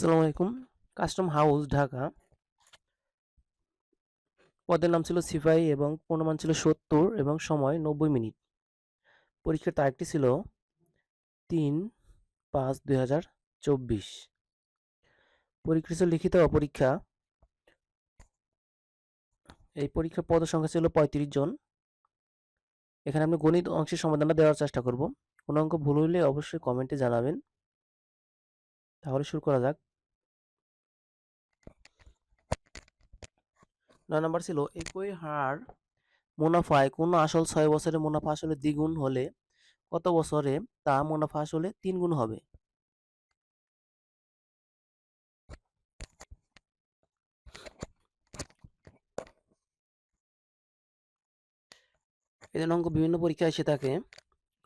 আসসালামু আলাইকুম। Custom house, Dhaka. পদের নাম ছিল সিপাহি এবং পূর্ণমান ছিল ৭০ এবং সময় ৯০ মিনিট। পরীক্ষার তারিখটি ছিল ৩/৫/২০২৪। পরীক্ষা ছিল লিখিত পরীক্ষা। এই পরীক্ষার পদের সংখ্যা ছিল ৩৫ জন। এখানে আমি গণিত অংশের সমাধানটা দেওয়ার চেষ্টা করব। কোনো অঙ্ক ভুল হইলে অবশ্যই কমেন্টে জানাবেন। তাহলে শুরু করা যাক। ৯ নম্বর ছিল একই হার মুনাফায় কোনো আসল ৬ বছরে মুনাফা আসলে দ্বিগুণ হলে কত বছরে তা মুনাফা আসলে ৩ গুণ হবে? এই ধরনের অঙ্ক বিভিন্ন পরীক্ষায় এসে থাকে,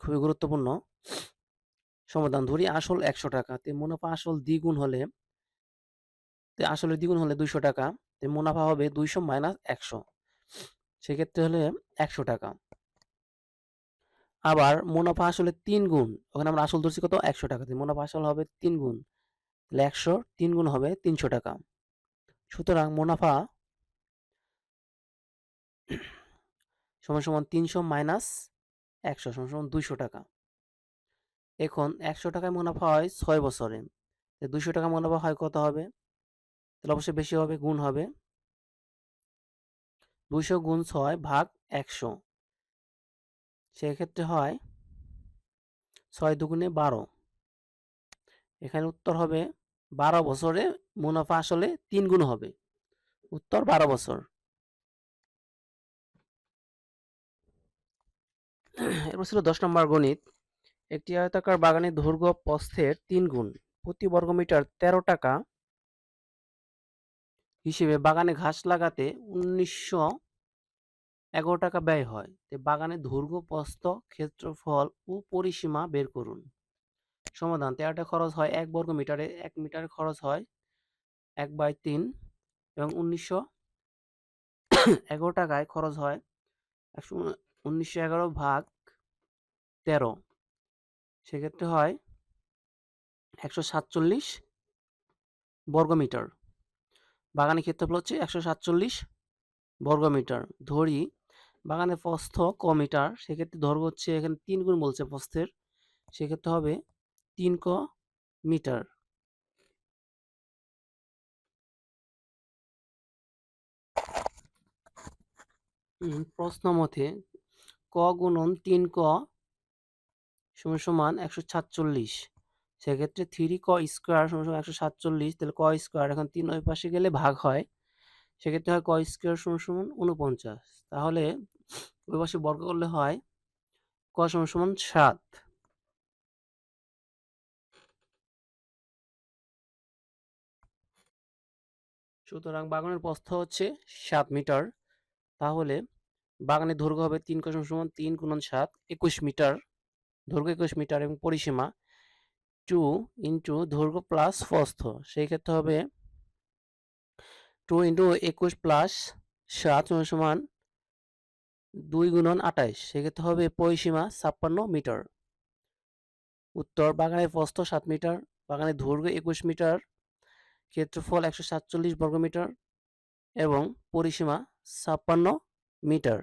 খুবই গুরুত্বপূর্ণ। সমাধান ধরি আসল ১০০ টাকা, মুনাফা আসলের দ্বিগুণ হলে ২০০ টাকা, মুনাফা হবে ২০০ মাইনাস ১০০, সেক্ষেত্রে হলে ১০০ টাকা। আবার মুনাফা আসলে ৩ গুণ, ওখানে আমরা আসল ধরছি কত? ১০০ টাকা, মুনাফা আসল হবে ৩ গুণ, তাহলে ১০০ ৩ গুণ হবে ৩০০ টাকা। সুতরাং মুনাফা সমান সমান ৩০০ মাইনাস ১০০ সমান সমান ২০০ টাকা। এখন ১০০ টাকায় মুনাফা হয় ৬ বছরে, ২০০ টাকা মুনাফা হয় কত হবে? তাহলে অবশ্যই বেশি হবে, গুণ হবে। ২০০ গুণ ৬ ভাগ ১০০, সেক্ষেত্রে হয় ৬ দুগুণে ১২। এখানে উত্তর হবে ১২ বছরে মুনাফা আসলে ৩ গুণ হবে। উত্তর ১২ বছর। এরপর ছিল ১০ নম্বর গণিত। একটি আয়তাকার বাগানের দৈর্ঘ্য প্রস্থের ৩ গুণ, প্রতি বর্গমিটার ১৩ টাকা হিসেবে বাগানে ঘাস লাগাতে ১৯১১ টাকা ব্যয় হয়। বাগানের দৈর্ঘ্য, প্রস্থ, ক্ষেত্রফল ও পরিসীমা বের করুন। সমাধান ১৩টা খরচ হয় ১ বর্গ মিটারে, ১ মিটারে খরচ হয় ১/৩ এবং ১৯১১ টাকায় খরচ হয় ১৯১১ ভাগ ১৩, সেক্ষেত্রে হয় ১৪৭ বর্গমিটার। বাগানের ক্ষেত্রফল হচ্ছে ১৪৭ বর্গমিটার। ধরি বাগানের প্রস্থ ক মিটার, সেক্ষেত্রে দৈর্ঘ্য হচ্ছে এখানে ৩ গুণ বলছে প্রস্থের, সেক্ষেত্রে হবে ৩ ক মিটার। প্রশ্ন মতে ক গুণন ৩ ক সমান সমান ১৪৭, সেক্ষেত্রে 3 ক স্কোয়ার সমান সমান ১৪৭, তাহলে ক স্কোয়ার এখন ৩ ওই পাশে গেলে ভাগ হয়, সেক্ষেত্রে হয় ক স্কোয়ার সমান সমান ৪৯, তাহলে ওই পাশে বর্গ করলে হয় ক সমান সমান ৭। সুতরাং বাগানের প্রস্থ হচ্ছে ৭ মিটার, তাহলে বাগানের দৈর্ঘ্য হবে ৩ ক সমান সমান ৩ গুণন ৭, ২১ মিটার, দৈর্ঘ্য ২১ মিটার এবং পরিসীমা 2 ইন্টু দৈর্ঘ্য প্লাস প্রস্থ, সেই ক্ষেত্রে হবে 2 ইন্টু ২১ প্লাস ৭ সমান সমান ২ গুণন ২৮, সেক্ষেত্রে হবে পরিসীমা ৫৬ মিটার। উত্তর বাগানের প্রস্থ ৭ মিটার, বাগানের দৈর্ঘ্য ২১ মিটার, ক্ষেত্রফল ১৪৭ বর্গমিটার এবং পরিসীমা ৫৬ মিটার।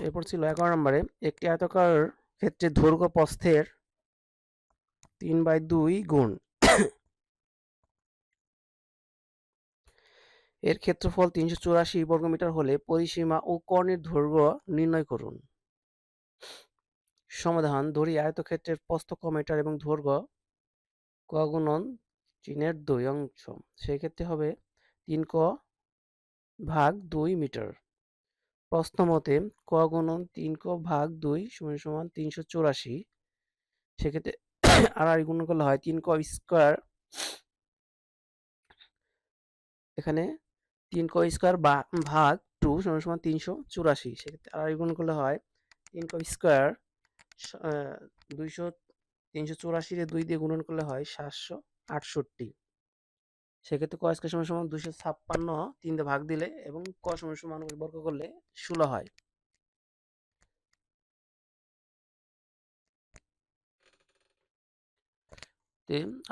এরপর ছিল ১১ নম্বরে একটি আয়তাকার ক্ষেত্রে দৈর্ঘ্য প্রস্থের ৩/২ গুণ, এর ক্ষেত্রফল ৩৮৪ বর্গমিটার হলে পরিসীমা ও কর্ণের দৈর্ঘ্য নির্ণয় করুন। সমাধান ধরি আয়তক্ষেত্রের প্রস্থ ক মিটার এবং দৈর্ঘ্য ক গুণন ৩/২ অংশ, সেক্ষেত্রে হবে ৩ ক ভাগ ২ মিটার। প্রশ্ন মতে ক গুণন ৩ ক ভাগ ২ সমান সমান ৩৮৪, সেক্ষেত্রে আর গুণ করলে হয় ৩ ক স্কোয়ার, এখানে ৩ ক স্কোয়ার ভাগ 2 সমান সমান ৩৮৪, সেক্ষেত্রে আর গুণ করলে হয় ৩ ক স্কোয়ার ২০০ ৩৮৪ 2 দিয়ে গুণন করলে হয় ৭৬৮, সেক্ষেত্রে ক স্কয়ার সমান সমান 256 3 দিয়ে ভাগ দিলে এবং ক সমান সমান বর্গ করলে 16 হয়।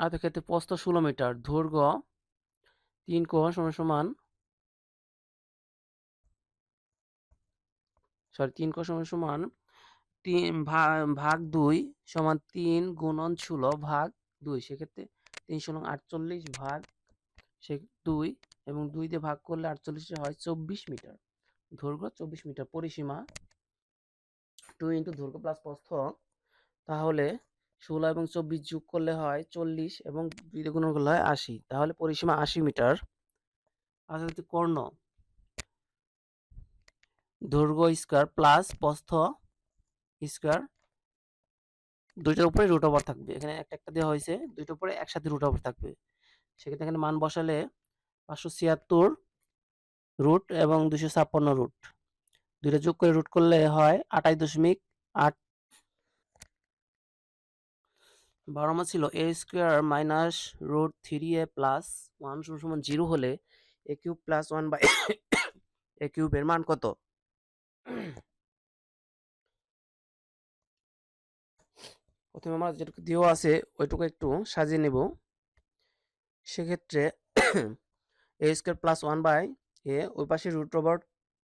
আয়তের ক্ষেত্রে প্রস্থ 16 মিটার, দৈর্ঘ্য 3 ক সমান সমান 3 ক সমান সমান 3 ভাগ 2 সমান 3 গুণন 16 ভাগ 2। সেক্ষেত্রে 3 × 48 ভাগ 2 এবং 2 দিয়ে ভাগ করলে 48 হয় 24 মিটার। দৈর্ঘ্য 24 মিটার। পরিসীমা 2 × দৈর্ঘ্য প্লাস প্রস্থ, তাহলে 16 এবং 24 যোগ করলে হয় 40 এবং 2 দিয়ে গুণন করলে হয় 80। তাহলে পরিসীমা 80 মিটার। আচ্ছা, কর্ণ দৈর্ঘ্য স্কয়ার প্লাস প্রস্থ স্কয়ার, দুইটার উপরে রুট ওভার থাকবে। এখানে একটা একটা দেওয়া হয়েছে, দুইটার উপরে একসাথে রুট ওভার থাকবে। সেক্ষেত্রে এখানে মান বসালে 576 রুট এবং 256 রুট, দুইটা যোগ করে রুট করলে হয় 28.8। 12 নম্বর ছিল a square minus root 3a plus 1 সমান 0 হলে a cube plus 1 by a কিউবের মান কত? প্রথমে আমরা যেটুকু দেওয়া আছে ওইটুকু একটু সাজিয়ে নেব। সেক্ষেত্রে a square plus 1 by a, ওই পাশে রুট ওভার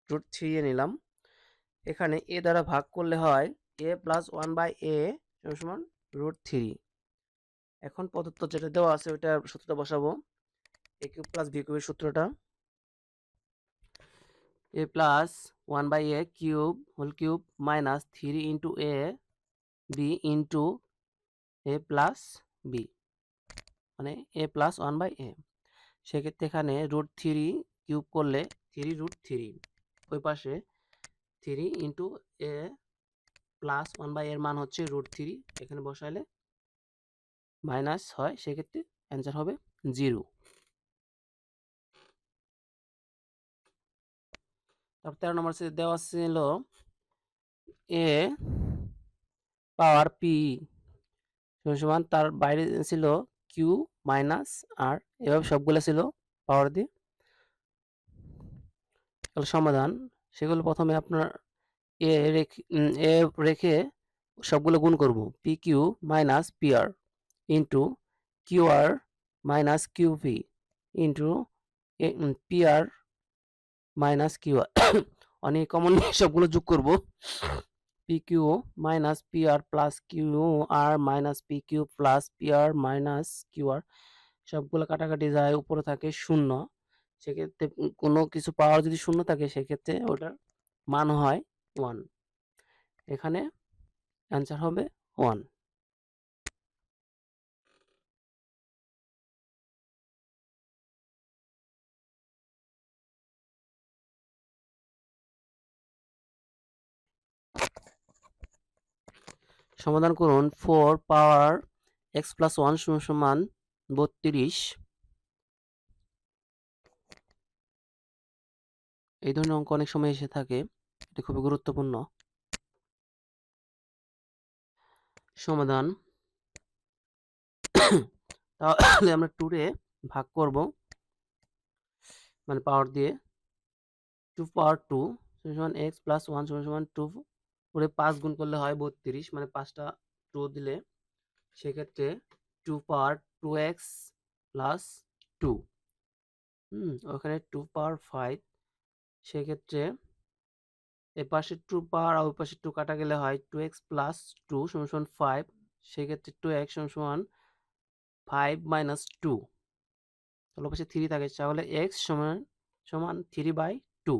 রুট 3 এ নিলাম। এখানে a দ্বারা ভাগ করলে হয় a প্লাস 1 বাই a সমান রুট 3। এখন প্রদত্ত যেটা দেওয়া আছে ওইটা সূত্রটা বসাবো। a কিউব প্লাস b কিউবের সূত্রটা a plus 1 by a cube whole cube minus 3 into a b into a plus b, মানে a প্লাস 1 বাই a। সেক্ষেত্রে এখানে রুট 3 কিউব করলে 3 রুট 3, ওই পাশে 3 ইন্টু a প্লাস 1 বাই এর মান হচ্ছে রুট 3, এখানে বসাইলে মাইনাস হয়, সেক্ষেত্রে অ্যান্সার হবে 0। তারপর 13 নম্বর দেওয়া ছিল a পাওয়ার p সমান তার বাইরে ছিল q মাইনাস r, এভাবে সবগুলো ছিল পাওয়ার দিয়ে। সমাধান সেগুলো প্রথমে আপনার এ রেখে সবগুলো গুণ করব। P Q minus P R into Q R minus Q P into P R minus Q R, অনেক কমন সবগুলো যোগ করব। P Q minus P R plus Q R minus P Q plus P R minus Q R, সবগুলো কাটাকাটি যায়, উপরে থাকে 0। সেক্ষেত্রে কোনো কিছু পাওয়ার যদি 0 থাকে সেক্ষেত্রে ওটার মান হয় 1। এখানে অ্যান্সার হবে 1। সমাধান করুন 4 পাওয়ার x প্লাস 1 সমান 32। এই ধরনের অঙ্ক অনেক সময় এসে থাকে, এটি খুবই গুরুত্বপূর্ণ। সমাধান তাহলে আমরা 2 রে ভাগ করব, মানে পাওয়ার দিয়ে 2 পাওয়ার 2 সমান x প্লাস 1 সমান 2 করে 5 গুণ করলে হয় 32, মানে 5টা 2 দিলে সেক্ষেত্রে 2 পাওয়ার 2x প্লাস 2, ওখানে 2 পাওয়ার 5, সেক্ষেত্রে এ পাশে 2 পাওয়ার আর ওই পাশে 2 কাটা গেলে হয় 2x প্লাস 2 সমান 5, সেক্ষেত্রে 2x সমান 5 মাইনাস 2, তাহলে পাশে 3 থাকে, তাহলে x সমান 3/2।